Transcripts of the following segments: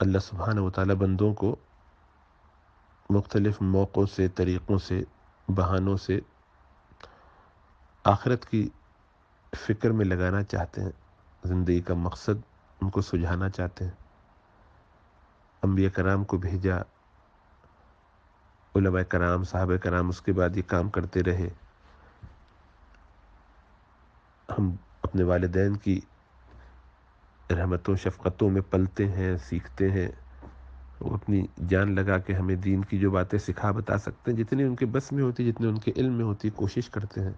اللہ سبحانہ و تعالیٰ بندوں کو مختلف موقعوں سے، طریقوں سے، بہانوں سے آخرت کی فکر میں لگانا چاہتے ہیں، زندگی کا مقصد ان کو سجھانا چاہتے ہیں۔ انبیاء کرام کو بھیجا، علماء کرام، صحابہ کرام اس کے بعد یہ کام کرتے رہے۔ ہم اپنے والدین کی رحمتوں شفقتوں میں پلتے ہیں، سیکھتے ہیں۔ وہ اپنی جان لگا کے ہمیں دین کی جو باتیں سکھا بتا سکتے ہیں، جتنی ان کے بس میں ہوتی، جتنی ان کے علم میں ہوتی، کوشش کرتے ہیں۔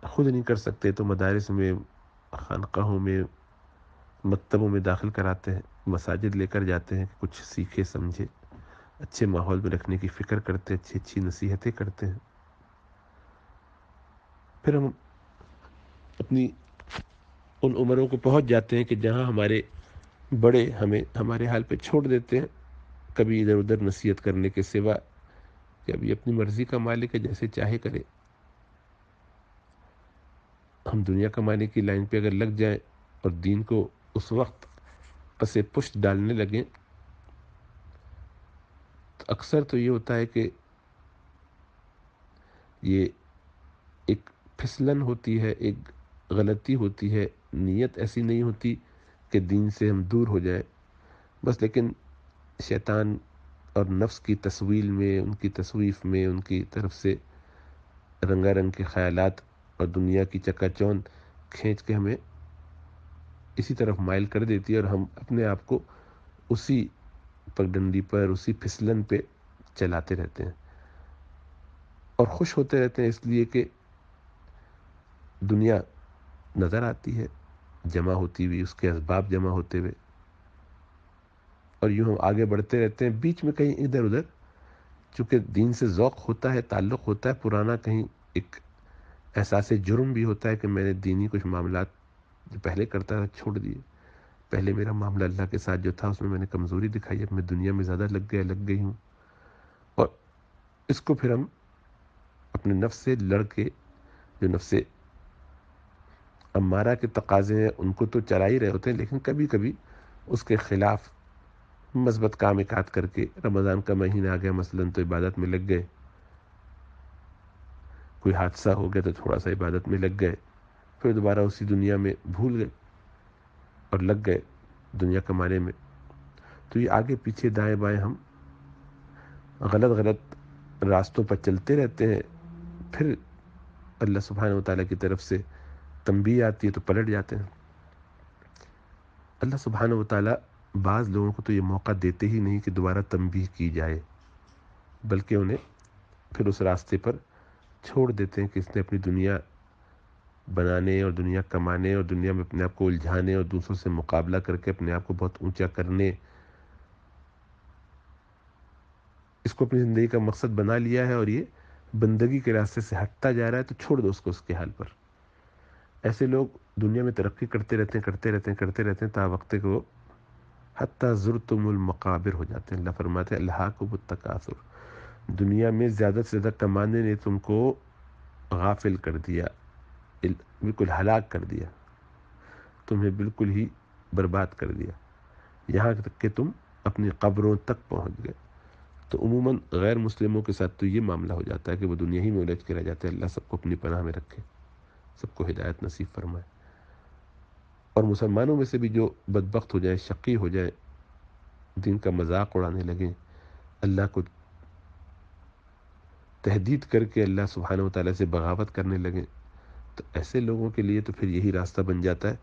خود نہیں کر سکتے تو مدارس میں، خانقاہوں میں، مکتبوں میں داخل کراتے ہیں، مساجد لے کر جاتے ہیں کہ کچھ سیکھے سمجھے، اچھے ماحول میں رکھنے کی فکر کرتے ہیں، اچھی اچھی نصیحتیں کرتے ہیں۔ پھر ہم اپنی ان عمروں کو پہنچ جاتے ہیں کہ جہاں ہمارے بڑے ہمیں ہمارے حال پہ چھوڑ دیتے ہیں، کبھی ادھر ادھر نصیحت کرنے کے سوا کہ ابھی اپنی مرضی کا مالک ہے، جیسے چاہے کرے۔ ہم دنیا کمانے کی لائن پہ اگر لگ جائیں اور دین کو اس وقت پس پشت ڈالنے لگیں تو اکثر تو یہ ہوتا ہے کہ یہ ایک پھسلن ہوتی ہے، ایک غلطی ہوتی ہے، نیت ایسی نہیں ہوتی کہ دین سے ہم دور ہو جائیں، بس لیکن شیطان اور نفس کی تسویل میں، ان کی تصویف میں، ان کی طرف سے رنگا رنگ کے خیالات اور دنیا کی چکا چوند کھینچ کے ہمیں اسی طرف مائل کر دیتی ہے، اور ہم اپنے آپ کو اسی پگڈنڈی پر، اسی پھسلن پہ چلاتے رہتے ہیں اور خوش ہوتے رہتے ہیں، اس لیے کہ دنیا نظر آتی ہے جمع ہوتی ہوئی، اس کے اسباب جمع ہوتے ہوئے، اور یوں ہم آگے بڑھتے رہتے ہیں۔ بیچ میں کہیں ادھر ادھر چونکہ دین سے ذوق ہوتا ہے، تعلق ہوتا ہے پرانا، کہیں ایک احساس جرم بھی ہوتا ہے کہ میں نے دینی کچھ معاملات جو پہلے کرتا تھا چھوڑ دیے، پہلے میرا معاملہ اللہ کے ساتھ جو تھا اس میں نے کمزوری دکھائی، اب میں دنیا میں زیادہ لگ گئی ہوں، اور اس کو پھر ہم اپنے نفس سے لڑ کے، جو نفس امارہ کے تقاضے ہیں ان کو تو چلا ہی رہے ہوتے ہیں، لیکن کبھی کبھی اس کے خلاف مثبت کام ایکات کر کے، رمضان کا مہینہ آ گیا مثلاً تو عبادت میں لگ گئے، کوئی حادثہ ہو گیا تو تھوڑا سا عبادت میں لگ گئے، پھر دوبارہ اسی دنیا میں بھول گئے اور لگ گئے دنیا کمانے میں۔ تو یہ آگے پیچھے دائیں بائیں ہم غلط غلط راستوں پر چلتے رہتے ہیں، پھر اللہ سبحانہ و تعالیٰ کی طرف سے تنبیہ آتی ہے تو پلٹ جاتے ہیں۔ اللہ سبحانہ و تعالیٰ بعض لوگوں کو تو یہ موقع دیتے ہی نہیں کہ دوبارہ تنبیہ کی جائے، بلکہ انہیں پھر اس راستے پر چھوڑ دیتے ہیں کہ اس نے اپنی دنیا بنانے اور دنیا کمانے اور دنیا میں اپنے آپ کو الجھانے اور دوسروں سے مقابلہ کر کے اپنے آپ کو بہت اونچا کرنے، اس کو اپنی زندگی کا مقصد بنا لیا ہے، اور یہ بندگی کے راستے سے ہٹتا جا رہا ہے، تو چھوڑ دو اس کو اس کے حال پر۔ ایسے لوگ دنیا میں ترقی کرتے رہتے ہیں تا وقت کہ وہ حتیٰ زرتم المقابر ہو جاتے ہیں۔ اللہ فرماتے ہیں الہاکم التکاثر، دنیا میں زیادہ سے زیادہ کمانے نے تم کو غافل کر دیا، بالکل ہلاک کر دیا، تمہیں بالکل ہی برباد کر دیا، یہاں تک کہ تم اپنی قبروں تک پہنچ گئے۔ تو عموماً غیر مسلموں کے ساتھ تو یہ معاملہ ہو جاتا ہے کہ وہ دنیا ہی میں الجھ کے رہ جاتے ہیں۔ اللہ سب کو اپنی پناہ میں رکھے، سب کو ہدایت نصیب فرمائے۔ اور مسلمانوں میں سے بھی جو بدبخت ہو جائیں، شقی ہو جائیں، دین کا مذاق اڑانے لگیں، اللہ کو تہدید کر کے اللہ سبحانہ و تعالیٰ سے بغاوت کرنے لگیں، تو ایسے لوگوں کے لیے تو پھر یہی راستہ بن جاتا ہے،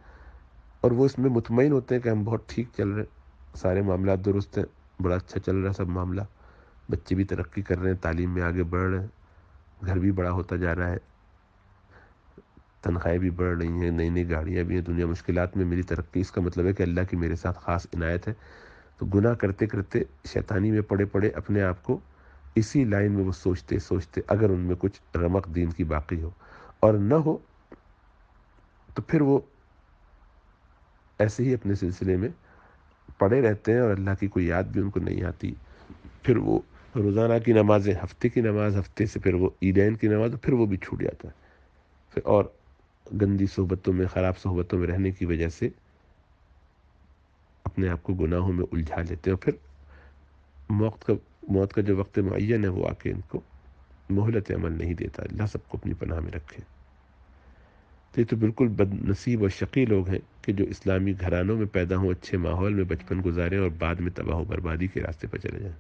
اور وہ اس میں مطمئن ہوتے ہیں کہ ہم بہت ٹھیک چل رہے ہیں، سارے معاملات درست ہیں، بڑا اچھا چل رہا ہے سب معاملہ، بچے بھی ترقی کر رہے ہیں، تعلیم میں آگے بڑھ رہے ہیں، گھر بھی بڑا ہوتا جا رہا ہے، تنخواہیں بھی بڑھ رہی ہیں، نئی نئی گاڑیاں بھی ہیں، دنیا مشکلات میں میری ترقی، اس کا مطلب ہے کہ اللہ کی میرے ساتھ خاص عنایت ہے۔ تو گناہ کرتے کرتے شیطانی میں پڑے پڑے اپنے آپ کو اسی لائن میں وہ سوچتے اگر ان میں کچھ رمق دین کی باقی ہو، اور نہ ہو تو پھر وہ ایسے ہی اپنے سلسلے میں پڑے رہتے ہیں، اور اللہ کی کوئی یاد بھی ان کو نہیں آتی۔ پھر وہ روزانہ کی نمازیں، ہفتے کی نماز، ہفتے سے پھر وہ عیدین کی نماز، پھر وہ بھی چھوٹ جاتا ہے، پھر اور گندی صحبتوں میں، خراب صحبتوں میں رہنے کی وجہ سے اپنے آپ کو گناہوں میں الجھا لیتے ہیں، اور پھر موت کا جو وقت معین ہے وہ آ کے ان کو مہلت عمل نہیں دیتا۔ اللہ سب کو اپنی پناہ میں رکھے۔ تو یہ تو بالکل بد نصیب اور شقی لوگ ہیں کہ جو اسلامی گھرانوں میں پیدا ہوں، اچھے ماحول میں بچپن گزاریں اور بعد میں تباہ و بربادی کے راستے پر چلے جائیں۔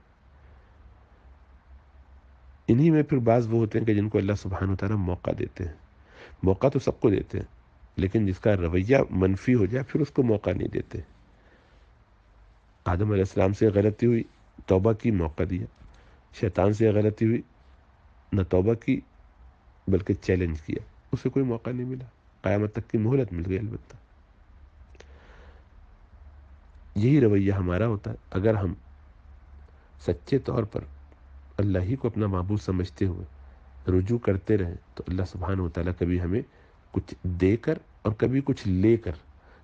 انہی میں پھر بعض وہ ہوتے ہیں کہ جن کو اللہ سبحانہ و تعالیٰ موقع دیتے ہیں۔ موقع تو سب کو دیتے ہیں، لیکن جس کا رویہ منفی ہو جائے پھر اس کو موقع نہیں دیتے۔ آدم علیہ السلام سے غلطی ہوئی، توبہ کی، موقع دیا۔ شیطان سے غلطی ہوئی، نہ توبہ کی بلکہ چیلنج کیا، اسے کوئی موقع نہیں ملا، قیامت تک کی مہلت مل گئی۔ البتہ یہی رویہ ہمارا ہوتا ہے۔ اگر ہم سچے طور پر اللہ ہی کو اپنا معبود سمجھتے ہوئے رجوع کرتے رہیں تو اللہ سبحانہ و تعالیٰ کبھی ہمیں کچھ دے کر اور کبھی کچھ لے کر،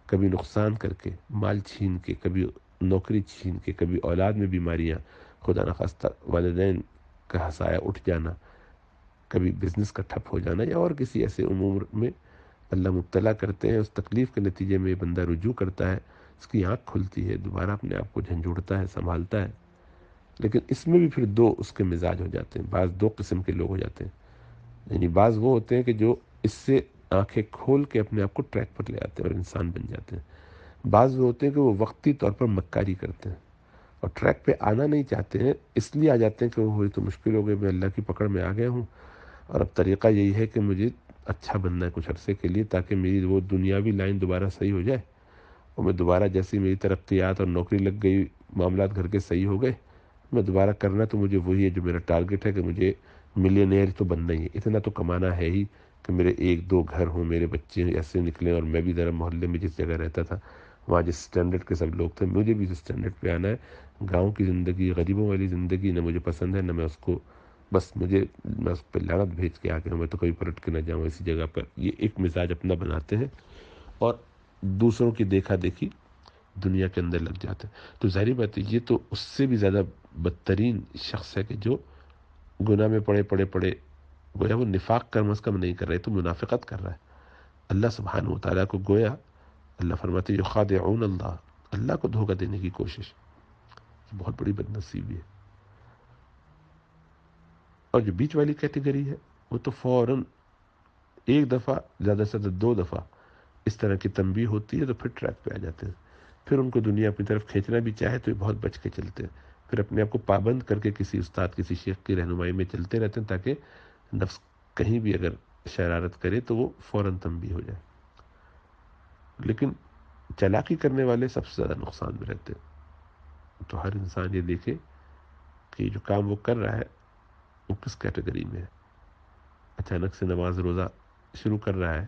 کبھی نقصان کر کے، مال چھین کے، کبھی نوکری چھین کے، کبھی اولاد میں بیماریاں، خدا نخواستہ والدین کا ہسایہ اٹھ جانا، کبھی بزنس کا ٹھپ ہو جانا، یا اور کسی ایسے امور میں اللہ مبتلا کرتے ہیں۔ اس تکلیف کے نتیجے میں بندہ رجوع کرتا ہے، اس کی آنکھ کھلتی ہے، دوبارہ اپنے آپ کو جھنجھوڑتا ہے، سنبھالتا ہے۔ لیکن اس میں بھی پھر دو اس کے مزاج ہو جاتے ہیں، بعض دو قسم کے لوگ ہو جاتے ہیں۔ یعنی بعض وہ ہوتے ہیں کہ جو اس سے آنکھیں کھول کے اپنے آپ کو ٹریک پر لے آتے ہیں اور انسان بن جاتے ہیں۔ بعض وہ ہوتے ہیں کہ وہ وقتی طور پر مکاری کرتے ہیں اور ٹریک پہ آنا نہیں چاہتے ہیں، اس لیے آ جاتے ہیں کہ وہ ہوئی تو مشکل ہو گئی، میں اللہ کی پکڑ میں آ گیا ہوں، اور اب طریقہ یہی ہے کہ مجھے اچھا بننا ہے کچھ عرصے کے لیے، تاکہ میری وہ دنیاوی لائن دوبارہ صحیح ہو جائے، اور میں دوبارہ جیسی میری ترقیات اور نوکری لگ گئی، معاملات گھر کے صحیح ہو گئے، میں دوبارہ کرنا تو مجھے وہی ہے جو میرا ٹارگٹ ہے، کہ مجھے ملینئر تو بننا ہی ہے، اتنا تو کمانا ہے ہی کہ میرے 1-2 گھر ہوں، میرے بچے ایسے نکلیں، اور میں بھی ذرا محلے میں جس جگہ رہتا تھا وہاں جس سٹینڈرڈ کے سب لوگ تھے، مجھے بھی اس سٹینڈرڈ پہ آنا ہے۔ گاؤں کی زندگی، غریبوں والی زندگی نہ مجھے پسند ہے، نہ میں اس کو، بس میں اس پہ لعنت بھیج کے آ کے میں تو کبھی پلٹ کے نہ جاؤں اسی جگہ پر۔ یہ ایک مزاج اپنا بناتے ہیں اور دوسروں کی دیکھا دیکھی دنیا کے اندر لگ جاتے ہیں۔ تو ظاہری بات ہے یہ تو اس سے بھی زیادہ بدترین شخص ہے کہ جو گناہ میں پڑے گویا وہ نفاق کم از کم نہیں کر رہے، تو منافقت کر رہا ہے اللہ سبحانہ و تعالیٰ کو، گویا اللہ فرماتے یخادعون اللہ، اللہ کو دھوکہ دینے کی کوشش، یہ بہت بڑی بد نصیبی ہے۔ اور جو بیچ والی کیٹیگری ہے وہ تو فوراً ایک دفعہ، زیادہ سے زیادہ 2 دفعہ اس طرح کی تنبیہ ہوتی ہے تو پھر ٹریک پہ آ جاتے ہیں، پھر ان کو دنیا اپنی طرف کھینچنا بھی چاہے تو یہ بہت بچ کے چلتے ہیں، پھر اپنے آپ کو پابند کر کے کسی استاد، کسی شیخ کی رہنمائی میں چلتے رہتے ہیں، تاکہ نفس کہیں بھی اگر شرارت کرے تو وہ فوراً تنبیہ ہو جائے۔ لیکن چالاکی کرنے والے سب سے زیادہ نقصان میں رہتے ہیں۔ تو ہر انسان یہ دیکھے کہ جو کام وہ کر رہا ہے وہ کس کیٹیگری میں ہے۔ اچانک سے نماز روزہ شروع کر رہا ہے،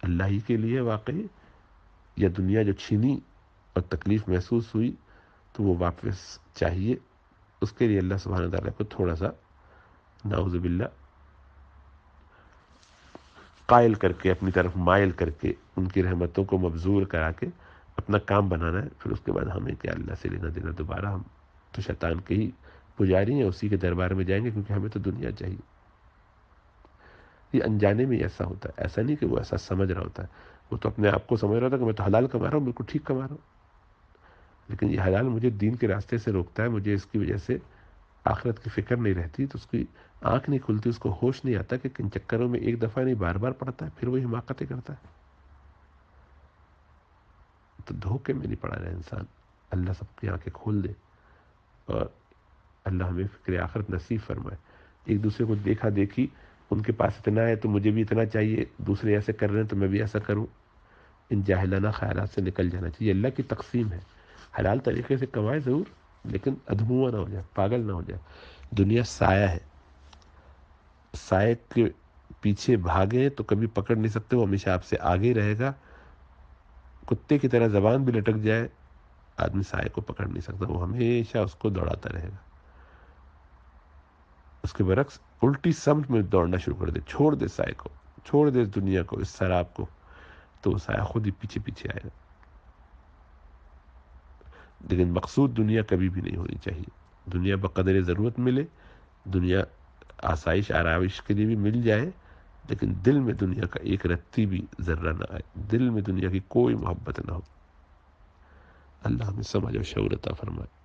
اللہ ہی کے لیے واقعی، یا دنیا جو چھینی اور تکلیف محسوس ہوئی تو وہ واپس چاہیے، اس کے لیے اللہ سبحانہ تعالیٰ کو تھوڑا سا نعوذ باللہ قائل کر کے، اپنی طرف مائل کر کے، ان کی رحمتوں کو مبذول کرا کے اپنا کام بنانا ہے، پھر اس کے بعد ہمیں کیا اللہ سے لینا دینا، دوبارہ ہم تو شیطان کے ہی پجاری ہیں، اسی کے دربار میں جائیں گے، کیونکہ ہمیں تو دنیا چاہیے۔ یہ انجانے میں ایسا ہوتا ہے، ایسا نہیں کہ وہ ایسا سمجھ رہا ہوتا ہے، وہ تو اپنے آپ کو سمجھ رہا ہوتا ہے کہ میں تو حلال کما رہا ہوں، بالکل ٹھیک کما رہا ہوں، لیکن یہ حلال مجھے دین کے راستے سے روکتا ہے، مجھے اس کی وجہ سے آخرت کی فکر نہیں رہتی، تو اس کی آنکھ نہیں کھلتی، اس کو ہوش نہیں آتا کہ کن چکروں میں ایک دفعہ نہیں بار بار پڑتا ہے، پھر وہی حماقتیں کرتا ہے۔ تو دھوکے میں نہیں پڑا رہا انسان، اللہ سب کی آنکھیں کھول دے، اور اللہ ہمیں فکر آخرت نصیب فرمائے۔ ایک دوسرے کو دیکھا دیکھی، ان کے پاس اتنا ہے تو مجھے بھی اتنا چاہیے، دوسرے ایسے کر رہے ہیں تو میں بھی ایسا کروں، ان جاہلانہ خیالات سے نکل جانا چاہیے۔ اللہ کی تقسیم ہے، حلال طریقے سے کمائے ضرور، لیکن ادھموا نہ ہو جائے، پاگل نہ ہو جائے۔ دنیا سایہ ہے، سائے کے پیچھے بھاگیں تو کبھی پکڑ نہیں سکتے، وہ ہمیشہ آپ سے آگے ہی رہے گا۔ کتے کی طرح زبان بھی لٹک جائے، آدمی سائے کو پکڑ نہیں سکتا، وہ ہمیشہ اس کو دوڑاتا رہے گا۔ اس کے برعکس الٹی سمت میں دوڑنا شروع کر دے، چھوڑ دے سائے کو، چھوڑ دے اس دنیا کو، اس سراب کو، تو وہ سایہ خود ہی پیچھے پیچھے آئے گا۔ لیکن مقصود دنیا کبھی بھی نہیں ہونی چاہیے۔ دنیا بقدر ضرورت ملے، دنیا آسائش آرائش کے لیے بھی مل جائے، لیکن دل میں دنیا کا ایک رتی بھی ذرہ نہ آئے، دل میں دنیا کی کوئی محبت نہ ہو۔ اللہ ہمیں سمجھ و شعور عطا فرمائے.